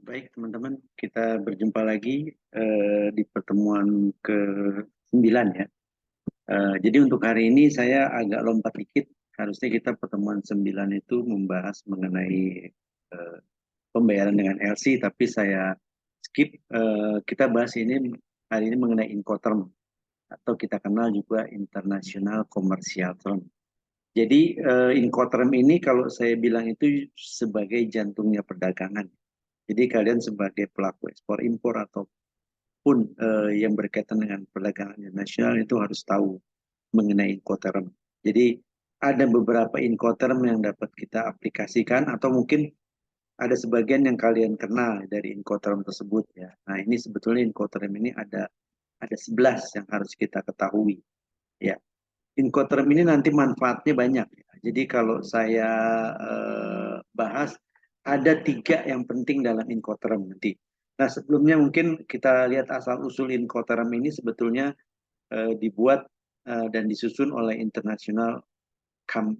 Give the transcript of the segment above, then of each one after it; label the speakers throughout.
Speaker 1: Baik teman-teman, kita berjumpa lagi di pertemuan ke-9 ya. Jadi untuk hari ini saya agak lompat dikit. Harusnya kita pertemuan 9 itu membahas mengenai eh, pembayaran dengan LC, tapi saya skip. Kita bahas ini hari ini mengenai Incoterm atau kita kenal juga International Commercial Term. Jadi Incoterm ini kalau saya bilang itu sebagai jantungnya perdagangan. Jadi kalian sebagai pelaku ekspor impor ataupun yang berkaitan dengan perdagangan internasional itu harus tahu mengenai Incoterm. Jadi ada beberapa Incoterm yang dapat kita aplikasikan atau mungkin ada sebagian yang kalian kenal dari Incoterm tersebut ya. Nah, ini sebetulnya Incoterm ini ada 11 yang harus kita ketahui ya. Incoterm ini nanti manfaatnya banyak ya. Jadi kalau saya bahas ada 3 yang penting dalam Incoterm nanti. Nah, sebelumnya mungkin kita lihat asal usul Incoterm ini sebetulnya dibuat dan disusun oleh International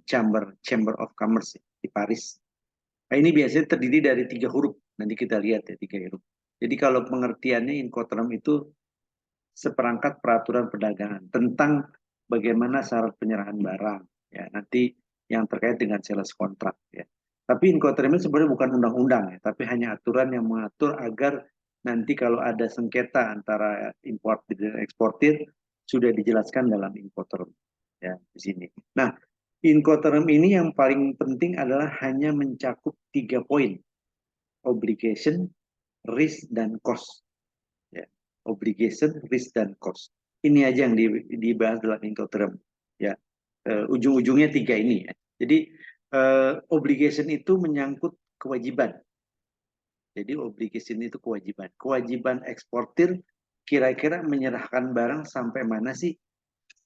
Speaker 1: Chamber of Commerce di Paris. Nah, ini biasanya terdiri dari 3 huruf. Nanti kita lihat ya 3 huruf. Jadi kalau pengertiannya Incoterm itu seperangkat peraturan perdagangan tentang bagaimana syarat penyerahan barang ya nanti yang terkait dengan sales kontrak ya. Tapi Incoterm sebenarnya bukan undang-undang ya, tapi hanya aturan yang mengatur agar nanti kalau ada sengketa antara importir dan eksportir sudah dijelaskan dalam Incoterm ya di sini. Nah, Incoterm ini yang paling penting adalah hanya mencakup 3 poin: obligation, risk, dan cost ya. Obligation, risk, dan cost. Ini aja yang dibahas dalam Incoterm ya. Ujung-ujungnya 3 ini ya. Jadi obligation itu menyangkut kewajiban. Jadi obligation itu kewajiban. Kewajiban eksportir kira-kira menyerahkan barang sampai mana sih?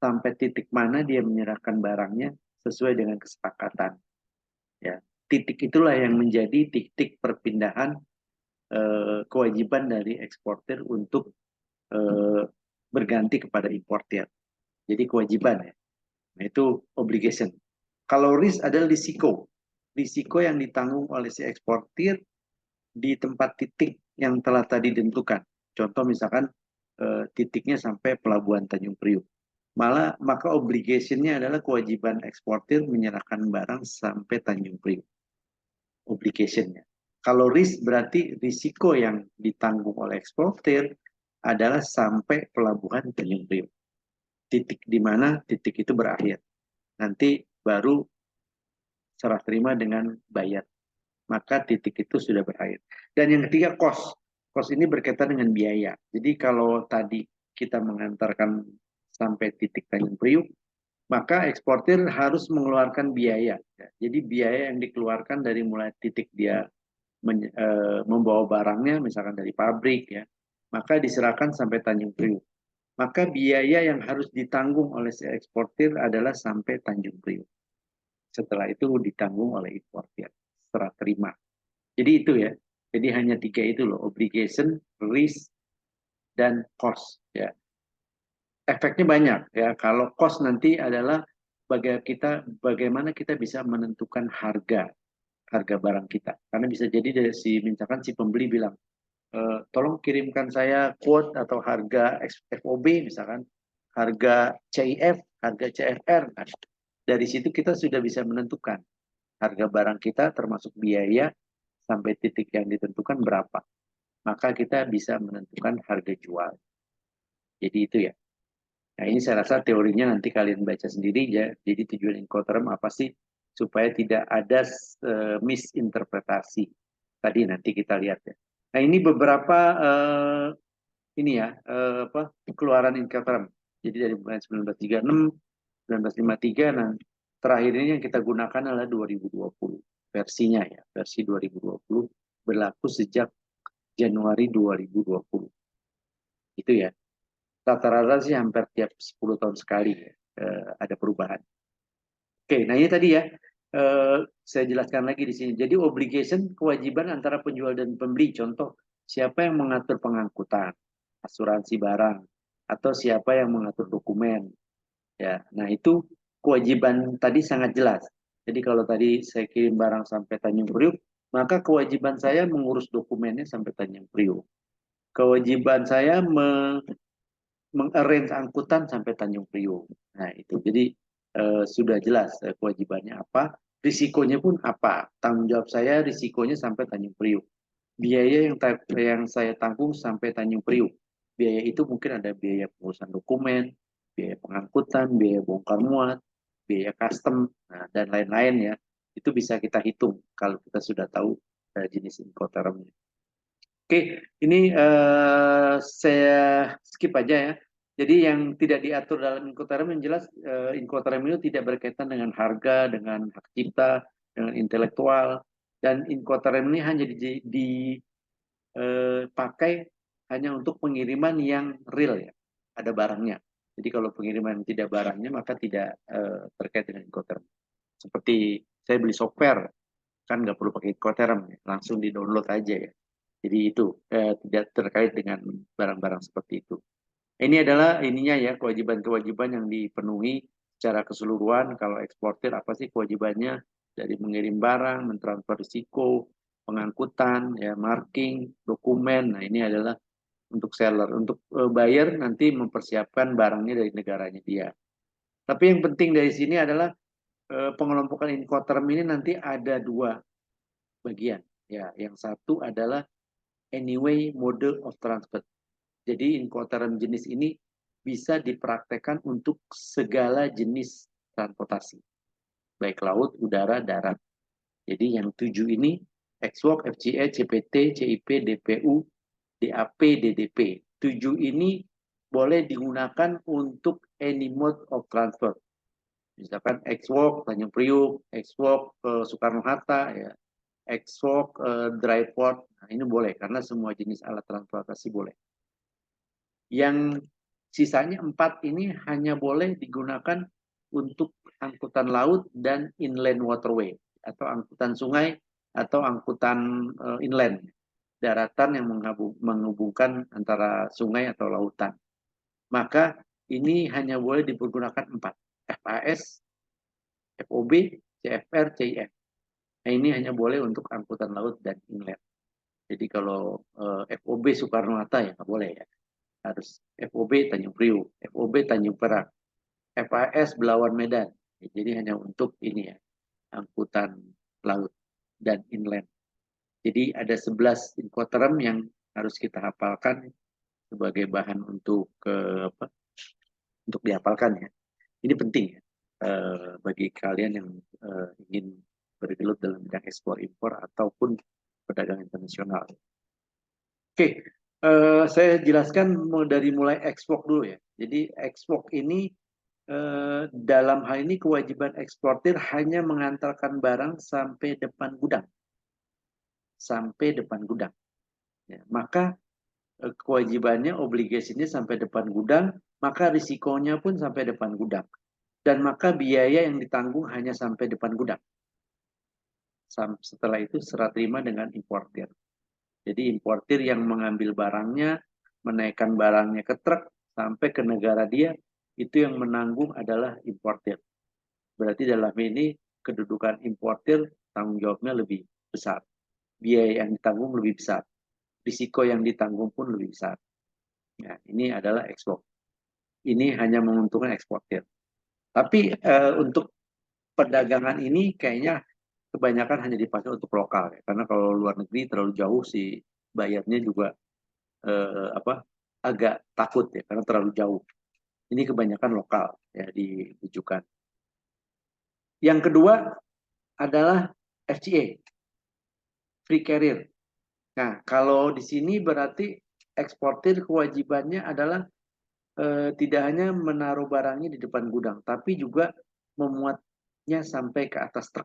Speaker 1: Sampai titik mana dia menyerahkan barangnya sesuai dengan kesepakatan. Ya, titik itulah yang menjadi titik perpindahan kewajiban dari eksportir untuk eh, berganti kepada importir. Jadi kewajiban ya. Nah, itu obligation. Kalau risk adalah risiko. Risiko yang ditanggung oleh si eksportir di tempat titik yang telah tadi ditentukan. Contoh misalkan titiknya sampai pelabuhan Tanjung Priuk. Malah maka obligationnya adalah kewajiban eksportir menyerahkan barang sampai Tanjung Priuk. Obligationnya. Kalau risk berarti risiko yang ditanggung oleh eksportir adalah sampai pelabuhan Tanjung Priuk. Titik di mana titik itu berakhir. Nanti baru serah terima dengan bayar. Maka titik itu sudah berakhir. Dan yang ketiga cost. Cost ini berkaitan dengan biaya. Jadi kalau tadi kita mengantarkan sampai titik Tanjung Priuk, maka eksportir harus mengeluarkan biaya. Jadi biaya yang dikeluarkan dari mulai titik dia membawa barangnya, misalkan dari pabrik ya, maka diserahkan sampai Tanjung Priuk. Maka biaya yang harus ditanggung oleh si eksportir adalah sampai Tanjung Priuk. Setelah itu ditanggung oleh importir, serah terima. Jadi itu ya. Jadi hanya 3 itu loh, obligation, risk, dan cost ya. Efeknya banyak ya. Kalau cost nanti adalah bagaimana kita bisa menentukan harga barang kita. Karena bisa jadi dari misalkan si pembeli bilang, tolong kirimkan saya quote atau harga FOB misalkan, harga CIF, harga CFR. Nah, dari situ kita sudah bisa menentukan harga barang kita termasuk biaya sampai titik yang ditentukan berapa. Maka kita bisa menentukan harga jual. Jadi itu ya. Nah, ini saya rasa teorinya nanti kalian baca sendiri ya. Jadi tujuan Incoterm apa sih? Supaya tidak ada misinterpretasi. Tadi nanti kita lihat ya. Nah, ini beberapa ini ya, keluaran Incoterm. Jadi dari bulan 1936, 1953, nah terakhir ini yang kita gunakan adalah 2020 versinya ya, versi 2020 berlaku sejak Januari 2020. Itu ya. Rata-rata sih hampir tiap 10 tahun sekali ya, ada perubahan. Oke, nah ini tadi ya, saya jelaskan lagi di sini. Jadi obligation kewajiban antara penjual dan pembeli. Contoh, siapa yang mengatur pengangkutan, asuransi barang, atau siapa yang mengatur dokumen. Ya, nah itu kewajiban tadi sangat jelas. Jadi kalau tadi saya kirim barang sampai Tanjung Priuk, maka kewajiban saya mengurus dokumennya sampai Tanjung Priok. Kewajiban saya mengarrange angkutan sampai Tanjung Priok. Nah, itu. Jadi sudah jelas kewajibannya apa, risikonya pun apa. Tanggung jawab saya risikonya sampai Tanjung Priok. Biaya yang saya tanggung sampai Tanjung Priok. Biaya itu mungkin ada biaya pengurusan dokumen, biaya pengangkutan, biaya bongkar muat, biaya custom, nah, dan lain-lain ya. Itu bisa kita hitung kalau kita sudah tahu jenis Incotermnya. Oke, ini saya skip aja ya. Jadi yang tidak diatur dalam Incoterm yang jelas Incoterm itu tidak berkaitan dengan harga, dengan hak cipta, dengan intelektual, dan Incoterm ini hanya dipakai hanya untuk pengiriman yang real ya, ada barangnya. Jadi kalau pengiriman tidak barangnya maka tidak terkait dengan Incoterm. Seperti saya beli software kan nggak perlu pakai Incoterm, langsung di-download aja ya. Jadi itu tidak terkait dengan barang-barang seperti itu. Ini adalah ininya ya kewajiban-kewajiban yang dipenuhi secara keseluruhan. Kalau eksportir apa sih kewajibannya dari mengirim barang, mentransfer risiko, pengangkutan, ya marking, dokumen. Nah ini adalah untuk seller. Untuk buyer nanti mempersiapkan barangnya dari negaranya dia. Tapi yang penting dari sini adalah pengelompokan Incoterm ini nanti ada dua bagian. Ya, yang satu adalah anyway mode of transport. Jadi Incoterm jenis ini bisa dipraktekkan untuk segala jenis transportasi, baik laut, udara, darat. Jadi yang 7 ini, XWOK, FCE, CPT, CIP, DPU, DAP, DDP. 7 ini boleh digunakan untuk any mode of transport. Misalkan XWOK, Tanjung Priuk, XWOK, Soekarno-Hatta, ya. XWOK, dry port. Nah, ini boleh, karena semua jenis alat transportasi boleh. Yang sisanya 4 ini hanya boleh digunakan untuk angkutan laut dan inland waterway atau angkutan sungai atau angkutan inland, daratan yang menghubungkan antara sungai atau lautan. Maka ini hanya boleh dipergunakan 4, FAS, FOB, CFR, CIF. Nah, ini hanya boleh untuk angkutan laut dan inland. Jadi kalau FOB Soekarno-Hatta ya nggak boleh ya. Harus FOB Tanjung Priuk, FOB Tanjung Perak, FAS Belawan Medan. Jadi hanya untuk ini ya, angkutan laut dan inland. Jadi ada 11 Incoterm yang harus kita hafalkan sebagai bahan untuk untuk dihafalkan ya. Ini penting ya bagi kalian yang ingin bergelut dalam bidang ekspor impor ataupun perdagangan internasional. Oke, saya jelaskan dari mulai ekspor dulu ya. Jadi ekspor ini dalam hal ini kewajiban eksportir hanya mengantarkan barang sampai depan gudang. Sampai depan gudang. Ya, maka kewajibannya, obligasinya sampai depan gudang, maka risikonya pun sampai depan gudang. Dan maka biaya yang ditanggung hanya sampai depan gudang. Setelah itu serah terima dengan importir. Jadi importir yang mengambil barangnya, menaikkan barangnya ke truk, sampai ke negara dia, itu yang menanggung adalah importir. Berarti dalam ini kedudukan importir tanggung jawabnya lebih besar. Biaya yang ditanggung lebih besar. Risiko yang ditanggung pun lebih besar. Ya, ini adalah ekspor. Ini hanya menguntungkan eksportir. Tapi untuk perdagangan ini kayaknya kebanyakan hanya dipakai untuk lokal. Ya. Karena kalau luar negeri terlalu jauh sih bayarnya juga agak takut ya karena terlalu jauh. Ini kebanyakan lokal ya ditujukan. Yang kedua adalah FCA, free carrier. Nah, kalau di sini berarti eksportir kewajibannya adalah tidak hanya menaruh barangnya di depan gudang, tapi juga memuatnya sampai ke atas truk.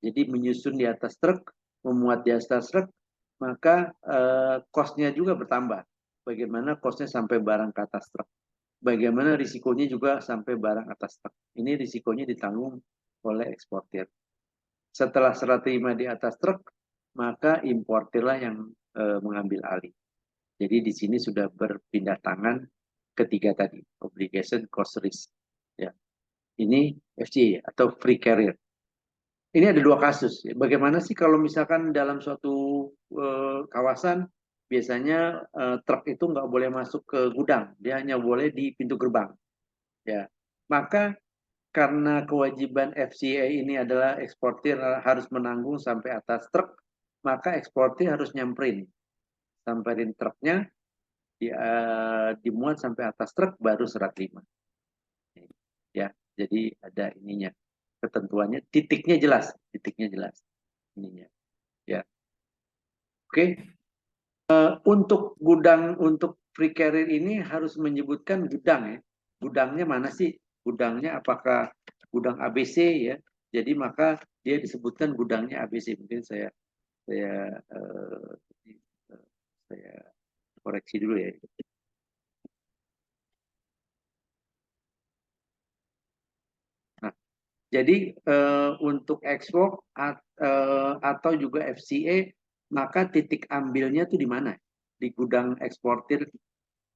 Speaker 1: Jadi menyusun di atas truk, memuat di atas truk, maka cost-nya juga bertambah. Bagaimana cost-nya sampai barang ke atas truk. Bagaimana risikonya juga sampai barang atas truk. Ini risikonya ditanggung oleh eksportir. Setelah serah terima di atas truk, maka importirlah yang mengambil alih. Jadi di sini sudah berpindah tangan ketiga tadi, obligation, cost, risk. Ya. Ini FCA atau free carrier. ini ada dua kasus. Bagaimana sih kalau misalkan dalam suatu kawasan biasanya truk itu nggak boleh masuk ke gudang, dia hanya boleh di pintu gerbang. Ya, maka karena kewajiban FCA ini adalah eksportir harus menanggung sampai atas truk, maka eksportir harus samperin truknya, dimuat sampai atas truk baru serah terima. Ya, jadi ada ininya, ketentuannya, titiknya jelas ininya. Ya, oke. Untuk gudang untuk free carrier ini harus menyebutkan gudang ya. Gudangnya mana sih? Gudangnya apakah gudang ABC ya? Jadi maka dia disebutkan gudangnya ABC. Mungkin saya uh, saya koreksi dulu ya. Nah, jadi untuk ekspor atau juga FCA maka titik ambilnya tuh di mana? Di gudang eksportir,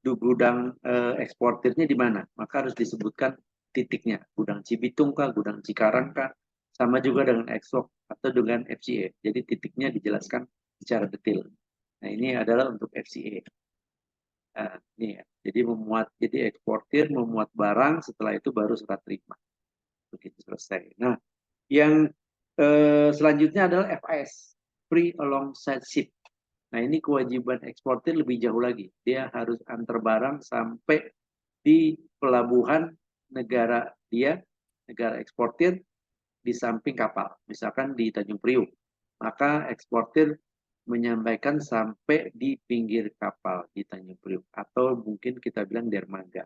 Speaker 1: di gudang eksportirnya di mana? Maka harus disebutkan titiknya. Gudang Cibitung kah, gudang Cikarang kah, sama juga dengan ekspor atau dengan FCA. Jadi titiknya dijelaskan secara detail. Nah, ini adalah untuk FCA. Nah, ini ya. Jadi eksportir memuat barang, setelah itu baru serah terima. Begitu selesai. Nah, yang selanjutnya adalah FAS, Free Alongside Ship. Nah, ini kewajiban eksportir lebih jauh lagi. Dia harus antar barang sampai di pelabuhan negara dia, negara eksportir, di samping kapal. Misalkan di Tanjung Priuk. Maka eksportir menyampaikan sampai di pinggir kapal di Tanjung Priuk. Atau mungkin kita bilang dermaga.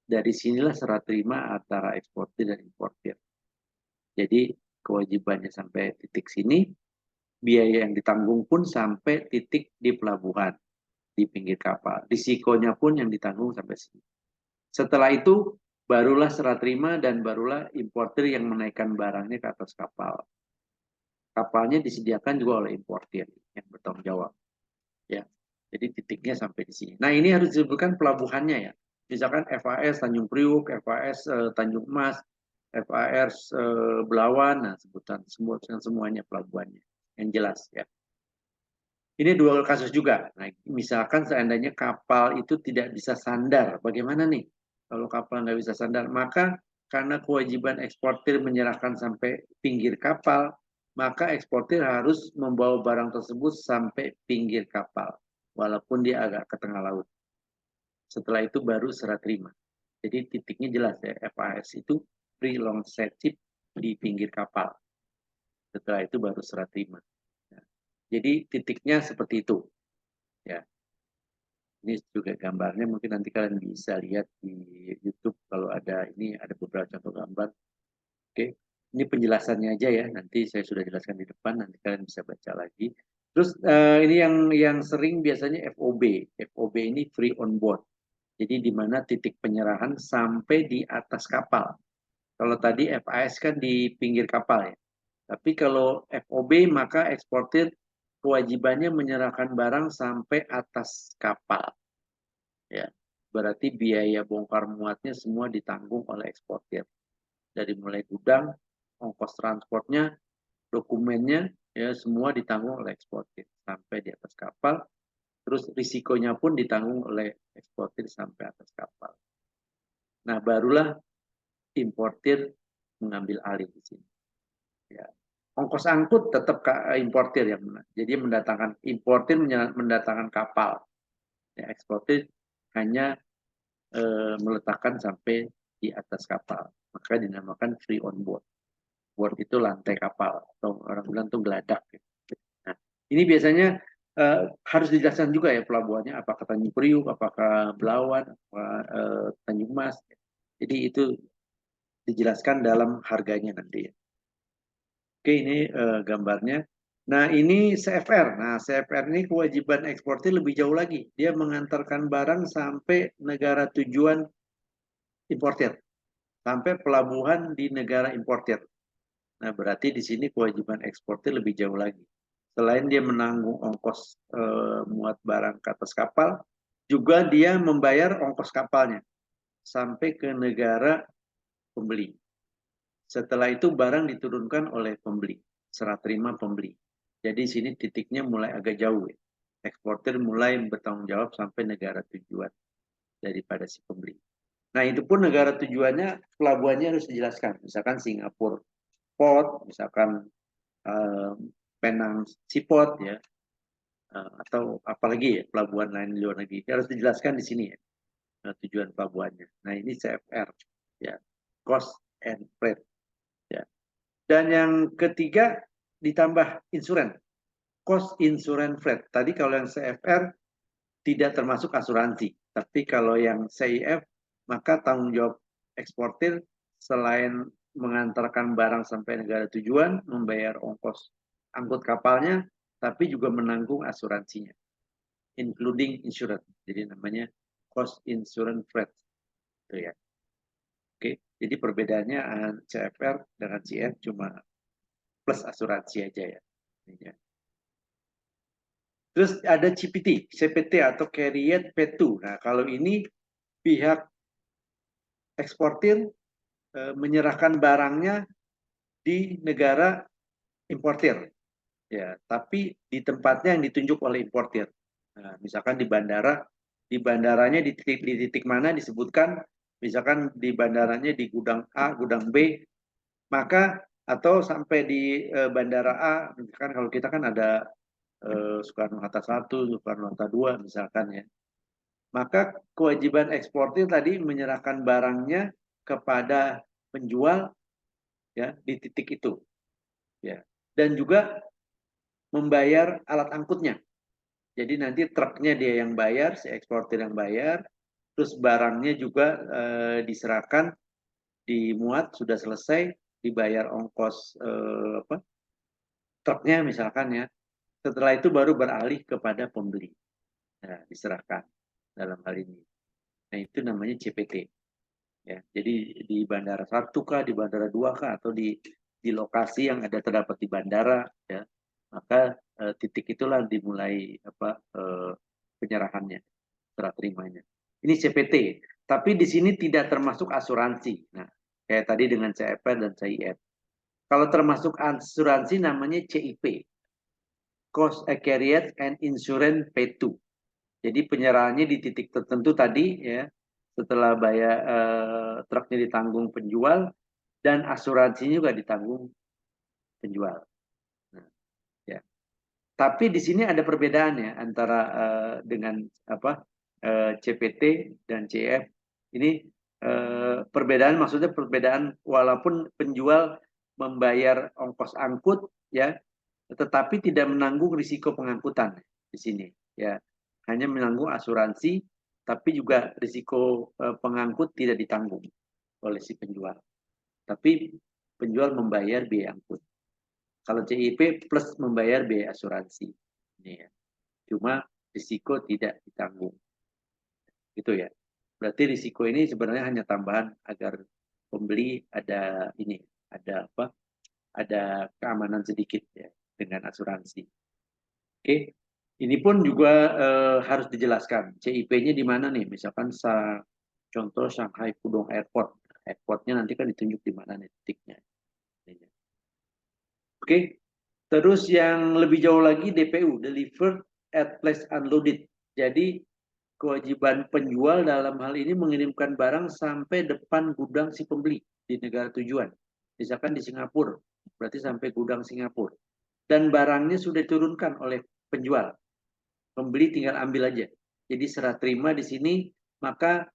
Speaker 1: Dari sinilah serah terima antara eksportir dan importir. Jadi kewajibannya sampai titik sini, biaya yang ditanggung pun sampai titik di pelabuhan, di pinggir kapal. Risikonya pun yang ditanggung sampai sini. Setelah itu, barulah serah terima dan barulah importer yang menaikkan barangnya ke atas kapal. Kapalnya disediakan juga oleh importer yang bertanggung jawab. Ya, jadi titiknya sampai di sini. Nah, ini harus disebutkan pelabuhannya ya. Misalkan FAS Tanjung Priuk, FAS Tanjung Mas, FAS Belawan, nah sebutan semuanya pelabuhannya yang jelas ya. Ini dua kasus juga. Nah, misalkan seandainya kapal itu tidak bisa sandar, bagaimana nih? Kalau kapal nggak bisa sandar, maka karena kewajiban eksportir menyerahkan sampai pinggir kapal, maka eksportir harus membawa barang tersebut sampai pinggir kapal, walaupun dia agak ke tengah laut. Setelah itu baru serah terima. Jadi titiknya jelas ya, FAS itu free long ship di pinggir kapal. Setelah itu baru serah terima. Jadi titiknya seperti itu. Ya, ini juga gambarnya mungkin nanti kalian bisa lihat di YouTube kalau ada beberapa contoh gambar. Oke, ini penjelasannya aja ya. Nanti saya sudah jelaskan di depan, nanti kalian bisa baca lagi. Terus ini yang sering biasanya FOB. FOB ini free on board. Jadi di mana titik penyerahan sampai di atas kapal. Kalau tadi FAS kan di pinggir kapal ya. Tapi kalau FOB maka eksportir kewajibannya menyerahkan barang sampai atas kapal. Ya, berarti biaya bongkar muatnya semua ditanggung oleh eksportir. Dari mulai gudang, ongkos transportnya, dokumennya, ya semua ditanggung oleh eksportir sampai di atas kapal. Terus risikonya pun ditanggung oleh eksportir sampai atas kapal. Nah, barulah importir mengambil alih di sini. Ya. Ongkos angkut tetap importir yang jadi importir mendatangkan kapal. Ya, eksportir hanya meletakkan sampai di atas kapal. Maka dinamakan free on board. Board itu lantai kapal atau orang bilang itu geladak. Nah, ini biasanya harus dijelaskan juga ya pelabuhannya, apakah Tanjung Priuk, apakah Belawan, apakah Tanjung Mas. Jadi itu dijelaskan dalam harganya nanti. Oke, ini gambarnya. Nah, ini CFR. Nah, CFR ini kewajiban eksportir lebih jauh lagi. Dia mengantarkan barang sampai negara tujuan importir, sampai pelabuhan di negara importir. Nah, berarti di sini kewajiban eksportir lebih jauh lagi. Selain dia menanggung ongkos muat barang ke atas kapal, juga dia membayar ongkos kapalnya sampai ke negara pembeli. Setelah itu barang diturunkan oleh pembeli, serah terima pembeli. Jadi sini titiknya mulai agak jauh ya. Eksportir mulai bertanggung jawab sampai negara tujuan daripada si pembeli. Nah itu pun negara tujuannya, pelabuhannya harus dijelaskan. Misalkan Singapura Port, misalkan Penang Seaport ya, atau apalagi ya pelabuhan lain di luar negeri. Harus dijelaskan di sini ya tujuan pelabuhannya. Nah ini CFR ya, cost and freight ya. Dan yang ketiga ditambah insuran, cost insurance freight. Tadi kalau yang CFR tidak termasuk asuransi, tapi kalau yang CIF maka tanggung jawab eksportir selain mengantarkan barang sampai negara tujuan, membayar ongkos angkut kapalnya, tapi juga menanggung asuransinya, including insurance. Jadi namanya cost insurance freight. Itu ya. Oke, jadi perbedaannya CFR dengan CF cuma plus asuransi aja ya. Terus ada CPT atau Carrier P2. Nah, kalau ini pihak eksportir menyerahkan barangnya di negara importir. Ya, tapi di tempatnya yang ditunjuk oleh importir. Nah, misalkan di bandaranya di titik mana disebutkan, misalkan di bandaranya di gudang A, gudang B, maka atau sampai di bandara A, misalkan kalau kita kan ada Soekarno-Hatta 1, Soekarno-Hatta 2 misalkan ya. Maka kewajiban eksportir tadi menyerahkan barangnya kepada penjual ya di titik itu ya. Dan juga membayar alat angkutnya. Jadi nanti truknya dia yang bayar, si eksportir yang bayar, terus barangnya juga diserahkan, dimuat sudah selesai, dibayar ongkos truknya misalkan ya. Setelah itu baru beralih kepada pembeli. Nah, diserahkan dalam hal ini. Nah, itu namanya CPT. Ya, jadi di bandara 1 kah, di bandara 2 kah, atau di lokasi yang ada terdapat di bandara, ya, maka titik itulah dimulai penyerahannya, serah terimanya. Ini CPT, tapi di sini tidak termasuk asuransi. Nah, kayak tadi dengan CFR dan CIF. Kalau termasuk asuransi namanya CIP, Cost Carrier and Insurance P2. Jadi penyerahannya di titik tertentu tadi ya, setelah bayar truknya ditanggung penjual dan asuransinya juga ditanggung penjual. Nah, ya. Tapi di sini ada perbedaan ya antara dengan CPT dan CF. Ini perbedaan maksudnya perbedaan walaupun penjual membayar ongkos angkut ya, tetapi tidak menanggung risiko pengangkutan di sini ya. Hanya menanggung asuransi, tapi juga risiko pengangkut tidak ditanggung oleh si penjual. Tapi penjual membayar biaya angkut. Kalau CIP plus membayar biaya asuransi. Ini ya. Cuma risiko tidak ditanggung. Gitu ya. Berarti risiko ini sebenarnya hanya tambahan agar pembeli ada ini, ada apa? Ada keamanan sedikit ya dengan asuransi. Oke. Ini pun juga harus dijelaskan. CIP-nya di mana nih? Misalkan contoh Shanghai Pudong Airport. Airportnya nanti kan ditunjuk di mana nih titiknya. Oke. Terus yang lebih jauh lagi DPU, Delivered at Place Unloaded. Jadi kewajiban penjual dalam hal ini mengirimkan barang sampai depan gudang si pembeli di negara tujuan. Misalkan di Singapura, berarti sampai gudang Singapura. Dan barangnya sudah diturunkan oleh penjual. Pembeli tinggal ambil aja. Jadi serah terima di sini, maka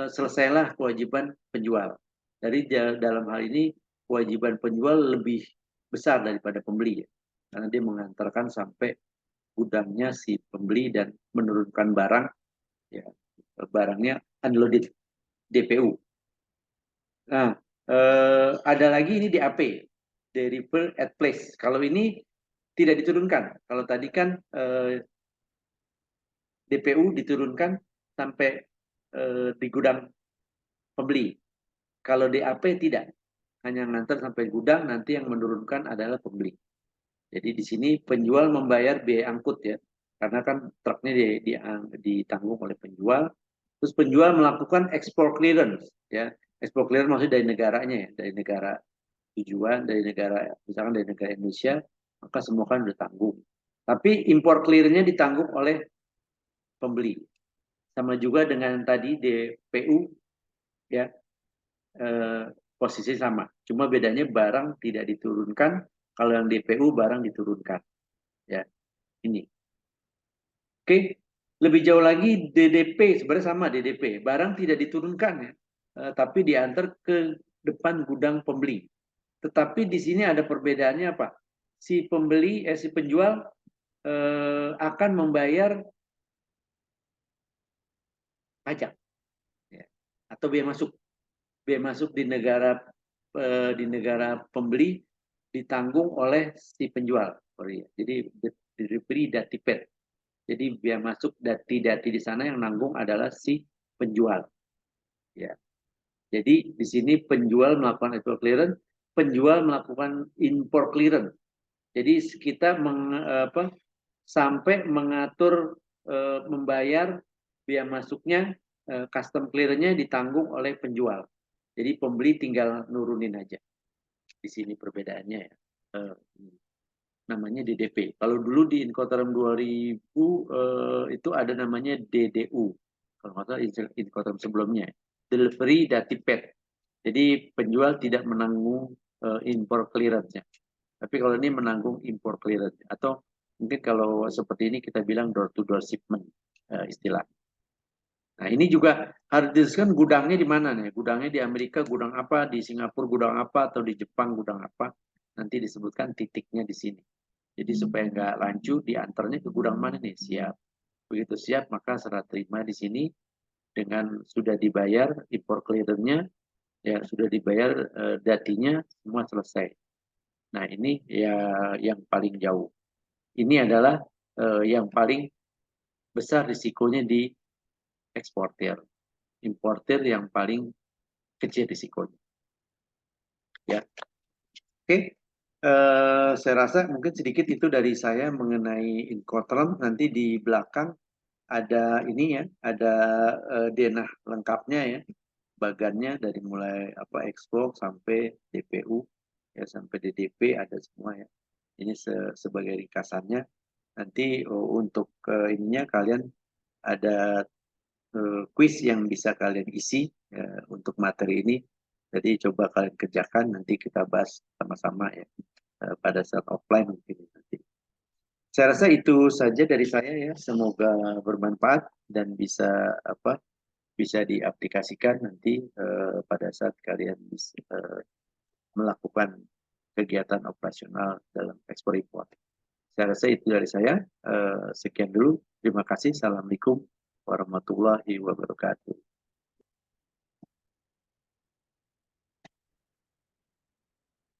Speaker 1: selesailah kewajiban penjual. Dari dalam hal ini, kewajiban penjual lebih besar daripada pembeli. Ya. Karena dia mengantarkan sampai gudangnya si pembeli dan menurunkan barang, ya, barangnya unloaded, DPU. Nah, ada lagi ini DAP, Deliver at Place. Kalau ini tidak diturunkan. Kalau tadi kan DPU diturunkan sampai di gudang pembeli. Kalau DAP tidak, hanya ngantar sampai gudang, nanti yang menurunkan adalah pembeli. Jadi di sini penjual membayar biaya angkut ya, karena kan truknya ditanggung oleh penjual. Terus penjual melakukan export clearance ya, export clearance maksudnya dari negaranya ya, dari negara tujuan dari negara, misalkan dari negara Indonesia, maka semua kan udah tanggung. Tapi impor clear-nya ditanggung oleh pembeli. Sama juga dengan tadi DPU, ya, posisi sama. Cuma bedanya barang tidak diturunkan, kalau yang DPU barang diturunkan. Ya, ini. Oke, lebih jauh lagi DDP sebenarnya sama DDP, barang tidak diturunkan ya, tapi diantar ke depan gudang pembeli. Tetapi di sini ada perbedaannya apa? Si pembeli, si penjual akan membayar pajak ya, atau biaya masuk. Biaya masuk di negara pembeli ditanggung oleh si penjual. Sorry. Jadi diberi datipet. Jadi biaya masuk dati-dati di sana yang nanggung adalah si penjual. Ya. Jadi di sini penjual melakukan export clearance, penjual melakukan import clearance. Jadi kita sampai mengatur membayar biaya masuknya, custom clearance-nya ditanggung oleh penjual. Jadi pembeli tinggal nurunin aja. Di sini perbedaannya ya. Namanya DDP. Kalau dulu di Incoterm 2000 itu ada namanya DDU. Kalau nggak salah Incoterm sebelumnya. Delivery Dati Pet. Jadi penjual tidak menanggung impor clearance-nya. Tapi kalau ini menanggung impor clearance. Atau mungkin kalau seperti ini kita bilang door to door shipment istilah. Nah ini juga harus didiskusikan gudangnya di mana nih? Gudangnya di Amerika gudang apa, di Singapura gudang apa, atau di Jepang gudang apa? Nanti disebutkan titiknya di sini. Jadi supaya nggak lanjut, diantarnya ke gudang mana nih? Siap. Begitu siap, maka serah terima di sini dengan sudah dibayar impor clearance-nya, ya sudah dibayar datinya, semua selesai. Nah ini ya yang paling jauh. Ini adalah yang paling besar risikonya di eksportir. Importir yang paling kecil risikonya. Ya, oke. Saya rasa mungkin sedikit itu dari saya mengenai Incoterm. Nanti di belakang ada ini ya, ada denah lengkapnya ya, bagannya dari mulai apa ekspor sampai DPU ya sampai DDP ada semua ya. Ini sebagai ringkasannya. Nanti untuk ininya kalian ada quiz yang bisa kalian isi untuk materi ini. Jadi coba kalian kerjakan, nanti kita bahas sama-sama ya pada saat offline mungkin nanti. Saya rasa itu saja dari saya ya. Semoga bermanfaat dan bisa bisa diaplikasikan nanti pada saat kalian bisa, melakukan kegiatan operasional dalam ekspor impor. Saya rasa itu dari saya. Sekian dulu. Terima kasih. Assalamualaikum warahmatullahi wabarakatuh.